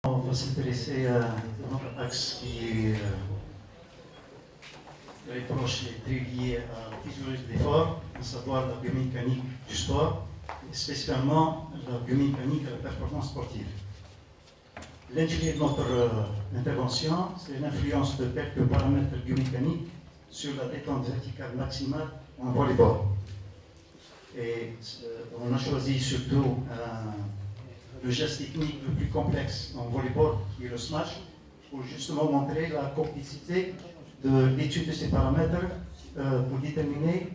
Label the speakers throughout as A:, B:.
A: On va s'intéresser à un autre axe qui est proche et très lié à la physiologie de l'effort, à savoir la biomécanique du sport, et spécialement la biomécanique à la performance sportive. L'intitulé de notre intervention, c'est l'influence de quelques paramètres biomécaniques sur la détente verticale maximale en volleyball. Et on a choisi surtout le geste technique le plus complexe en volleyball, qui est le smash, pour justement montrer la complicité de l'étude de ces paramètres pour déterminer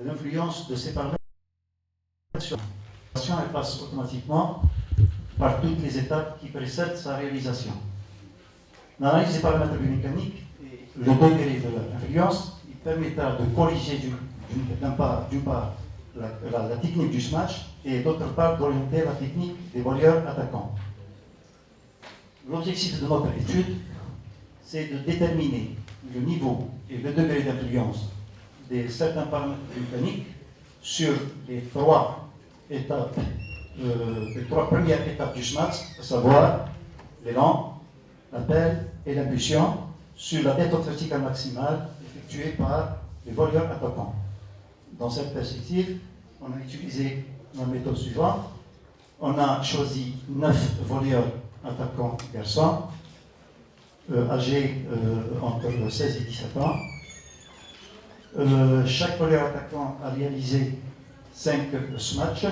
A: l'influence de ces paramètres. Elle passe automatiquement par toutes les étapes qui précèdent sa réalisation. L'analyse des paramètres biomécaniques et le degré de l'influence, il permettra de corriger d'une part la technique du smash et d'autre part d'orienter la technique des volleyeurs attaquants. L'objectif de notre étude, c'est de déterminer le niveau et le degré d'influence de certains paramètres biomécaniques sur les trois étapes, les trois premières étapes du smash, à savoir l'élan, l'appel et l'impulsion, sur la détente verticale maximale effectuée par les volleyeurs attaquants. Dans cette perspective, on a utilisé la méthode suivante. On a choisi 9 volleyeurs attaquants garçons, âgés entre 16 et 17 ans. Chaque volleyeur attaquant a réalisé 5 smash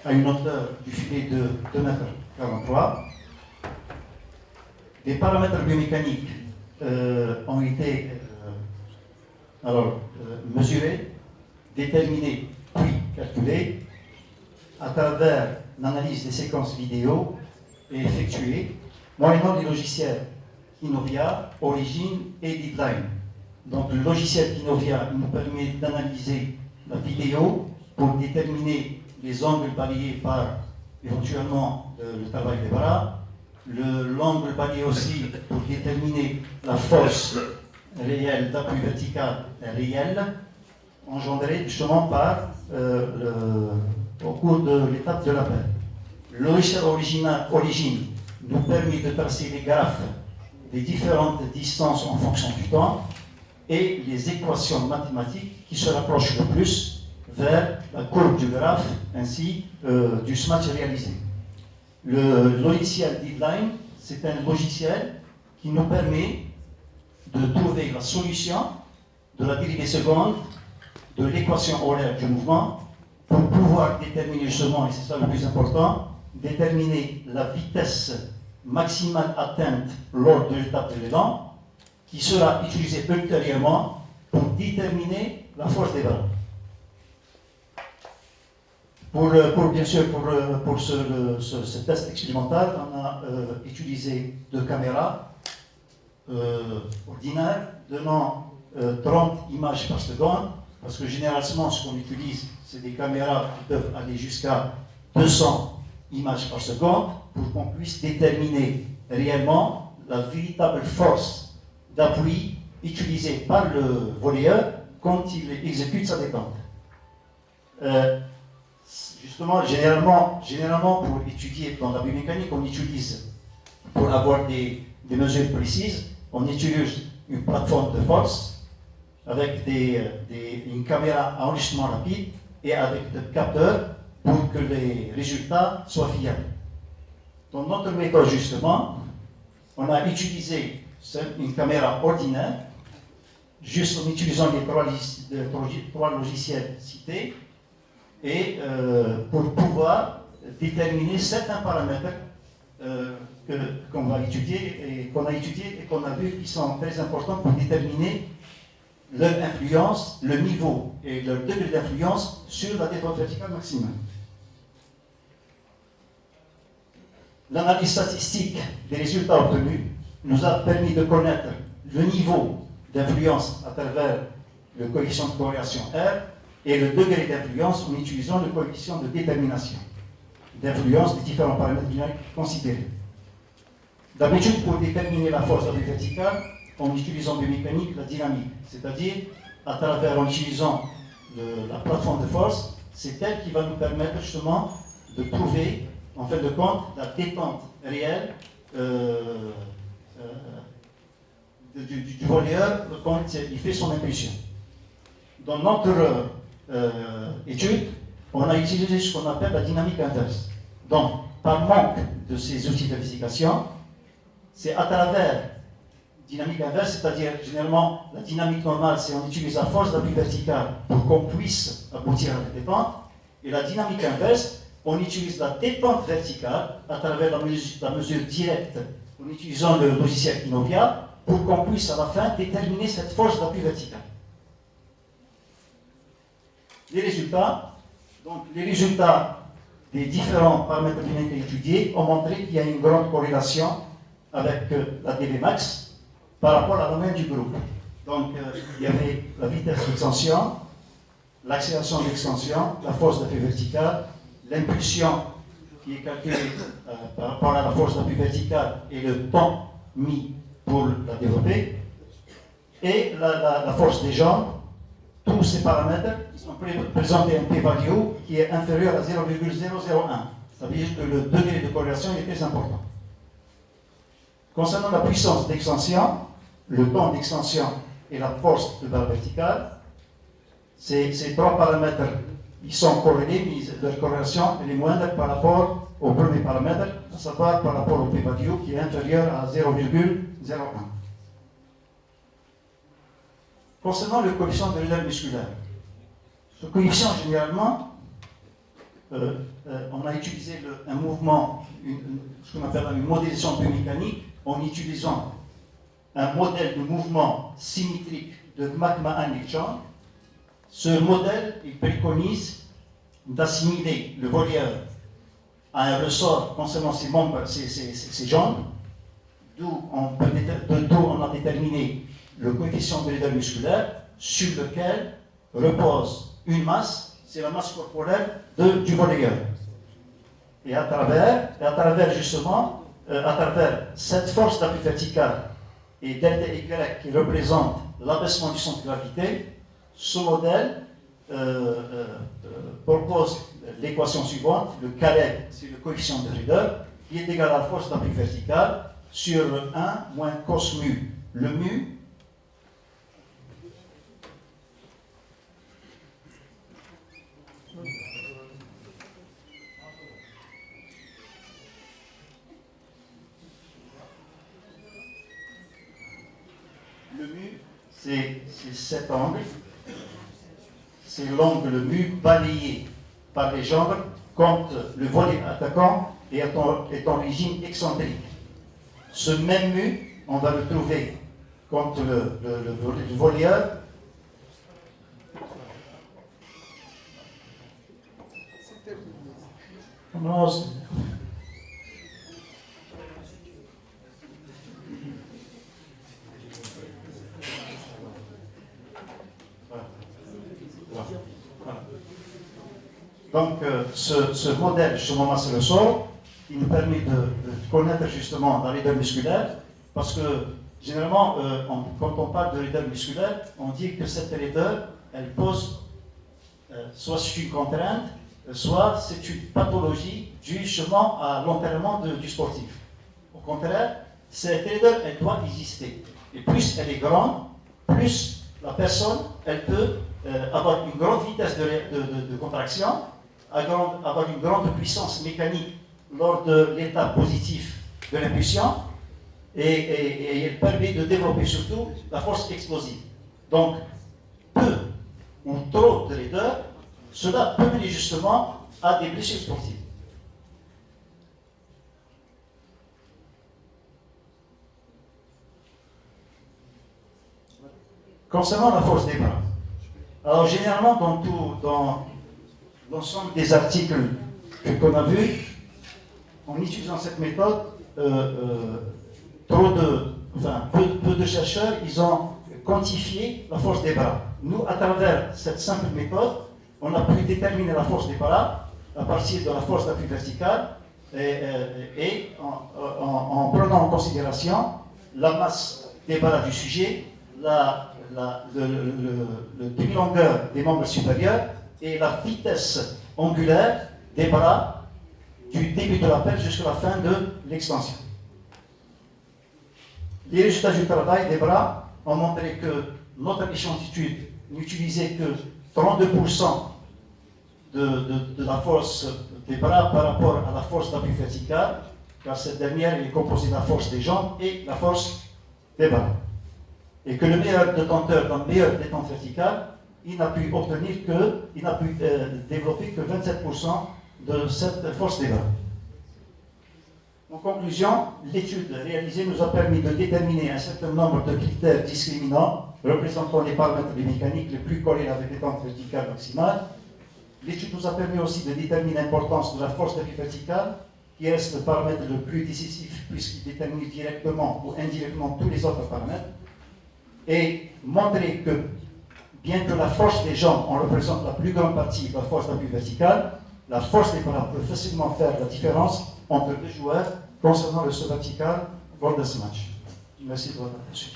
A: à une hauteur du filet de 2,43 m. Les paramètres biomécaniques ont été mesurés, déterminés puis calculés à travers l'analyse des séquences vidéo et effectuée moyennant les logiciels Innovia, Origin et Deadline. Donc le logiciel Innovia nous permet d'analyser la vidéo pour déterminer les angles balayés par éventuellement le travail des bras, l'angle balayé aussi pour déterminer la force réelle d'appui vertical réelle engendrée justement par au cours de l'étape de l'appel. Le logiciel Origin nous permet de tracer les graphes des différentes distances en fonction du temps et les équations mathématiques qui se rapprochent le plus vers la courbe du graphe ainsi du smash réalisé. Le logiciel Deadline, c'est un logiciel qui nous permet de trouver la solution de la dérivée seconde de l'équation horaire du mouvement pour pouvoir déterminer justement, et c'est ça le plus important, déterminer la vitesse maximale atteinte lors de l'étape de l'élan qui sera utilisée ultérieurement pour déterminer la force des bras. Bien sûr, pour ce test expérimental, on a utilisé 2 caméras ordinaires donnant 30 images par seconde, parce que généralement, ce qu'on utilise, c'est des caméras qui peuvent aller jusqu'à 200 images par seconde pour qu'on puisse déterminer réellement la véritable force d'appui utilisée par le volleyeur quand il exécute sa détente. Justement, généralement, pour étudier dans la biomécanique, on utilise, pour avoir des mesures précises, on utilise une plateforme de force avec une caméra à enregistrement rapide et avec des capteurs pour que les résultats soient fiables. Dans notre méthode, justement, on a utilisé une caméra ordinaire, juste en utilisant les trois logiciels cités, et pour pouvoir déterminer certains paramètres qu'on va étudier et qu'on a étudiés et qu'on a vu qui sont très importants pour déterminer leur influence, le niveau et leur degré d'influence sur la détente verticale maximale. L'analyse statistique des résultats obtenus nous a permis de connaître le niveau d'influence à travers le coefficient de corrélation R et le degré d'influence en utilisant le coefficient de détermination d'influence des différents paramètres dynamiques considérés. D'habitude, pour déterminer la force d'appui verticale, en utilisant de mécanique la dynamique, c'est-à-dire en utilisant la plateforme de force, c'est elle qui va nous permettre justement de trouver, en fin de compte, la détente réelle du volleyeur quand il fait son impulsion. Dans notre étude, on a utilisé ce qu'on appelle la dynamique inverse. Donc, par manque de ces outils de vérification, c'est à travers dynamique inverse, c'est-à-dire généralement la dynamique normale, c'est on utilise la force d'appui verticale pour qu'on puisse aboutir à la détente, et la dynamique inverse, on utilise la détente verticale à travers la mesure directe en utilisant le logiciel Inovia pour qu'on puisse à la fin déterminer cette force d'appui verticale. Les résultats, donc les résultats des différents paramètres dynamiques étudiés ont montré qu'il y a une grande corrélation avec la dV max par rapport à la domaine du groupe. Donc il y avait la vitesse d'extension, l'accélération d'extension, la force d'appui verticale, l'impulsion qui est calculée par rapport à la force d'appui verticale et le temps mis pour la développer, et la force des jambes. Tous ces paramètres sont présentés un p-value qui est inférieur à 0,001. Ça veut dire que le degré de corrélation est très important. Concernant la puissance d'extension, le temps d'extension et la force de barre verticale, ces trois paramètres ils sont corrélés, mais leur corrélation est moindre par rapport au premier paramètre, à savoir par rapport au p-value qui est inférieur à 0,01. Concernant le coefficient de raideur musculaire, ce coefficient, généralement, on a utilisé un mouvement, ce qu'on appelle une modélisation biomécanique, en utilisant un modèle de mouvement symétrique de McMahon-Chang. Ce modèle, il préconise d'assimiler le volleyeur à un ressort concernant ses membres, ses jambes, d'où on a déterminé le coefficient de raideur musculaire sur lequel repose une masse, c'est la masse corporelle du volleyeur. Et à travers justement, à travers cette force d'appui verticale et delta Y qui représente l'abaissement du centre de gravité, ce modèle propose l'équation suivante, le carré, c'est le coefficient de raideur, qui est égal à la force d'appui verticale sur 1 moins cos mu. Le mu, c'est cet angle, c'est l'angle mu balayé par les jambes quand le volet attaquant est en régime excentrique. Ce même mu, on va le trouver quand le volleyeur donc ce modèle, justement, c'est le sort qui nous permet de connaître justement la raideur musculaire, parce que généralement, quand on parle de raideur musculaire, on dit que cette raideur, elle pose soit c'est une contrainte, soit c'est une pathologie due justement à l'entraînement du sportif. Au contraire, cette raideur, elle doit exister. Et plus elle est grande, plus la personne, elle peut avoir une grande vitesse de contraction, avoir une grande puissance mécanique lors de l'état positif de l'impulsion, et elle permet de développer surtout la force explosive. Donc, peu ou trop de raideur cela peut mener justement à des blessures sportives. Concernant la force des bras, alors généralement dans l'ensemble des articles qu'on a vus, en utilisant cette méthode, peu de chercheurs, ils ont quantifié la force des bras. Nous, à travers cette simple méthode, on a pu déterminer la force des bras à partir de la force d'appui verticale et en prenant en considération la masse des bras du sujet, le demi-longueur des membres supérieurs et la vitesse angulaire des bras du début de l'appel jusqu'à la fin de l'extension. Les résultats du travail des bras ont montré que notre échantillon n'utilisait que 32% de la force des bras par rapport à la force d'appui vertical, car cette dernière est composée de la force des jambes et la force des bras. Et que le meilleur détenteur dans le meilleur détente verticale, il n'a pu développer que 27% de cette force des bras. En conclusion, l'étude réalisée nous a permis de déterminer un certain nombre de critères discriminants représentant les paramètres mécaniques les plus corrélés avec la détente verticale maximale. L'étude nous a permis aussi de déterminer l'importance de la force d'appui verticale, qui reste le paramètre le plus décisif puisqu'il détermine directement ou indirectement tous les autres paramètres, et montrer que, bien que la force des jambes en représente la plus grande partie de la force d'appui verticale, la force des bras peut facilement faire la différence entre deux joueurs concernant le saut vertical lors de ce match. Merci de votre attention.